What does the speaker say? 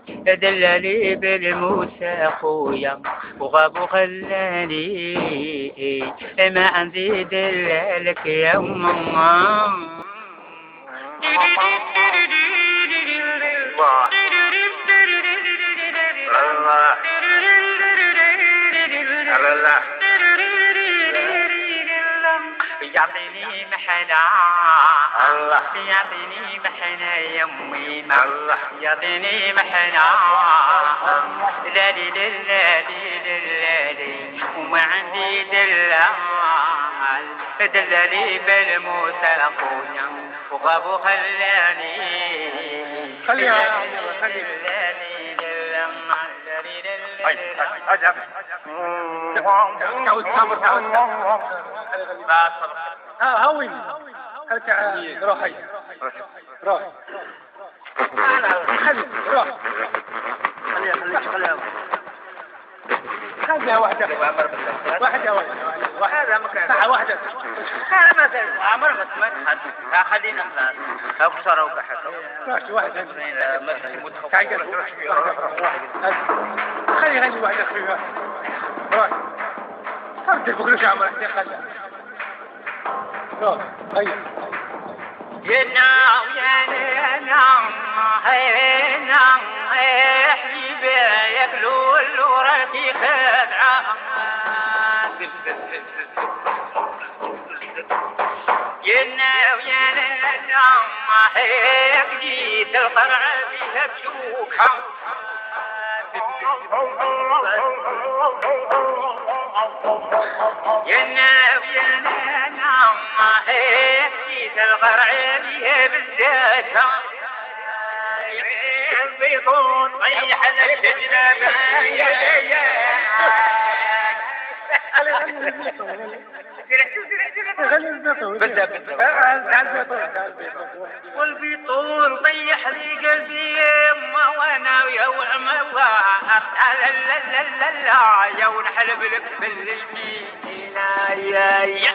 دلالي بالموسى خويا وغاب وخلاني ما عندي دلالك يا ماما. يعطيني محنة الله يعطيني محنة يا امي الله يعطيني محنة لالي لالي لالي وما عندي دلال دلالي بالموسى خويا وغاب وخلاني خليها اجاب تعود صبر هاوي ارجع روحي روح روح خليها واحدة هذا مكان ساعة واحدة هذا مثلا عمر بس ما تحد خلينا خلاص أكثر وبحث ماشي واحدة خلي واحدة خفيفة روح أبدأ بكل عمر خليها روح هيا يا نام يا نام هي نام حبيبي ياكلوا الورقي خدعة يا نام هي جديد القرع فيها بشوكها يا نام هي جديد القرع فيها بالذات بيضون طيح الشجرة والبيطون طيح لي قلبي يما وانا يا لا يا ونحلب لك بالجميلة يا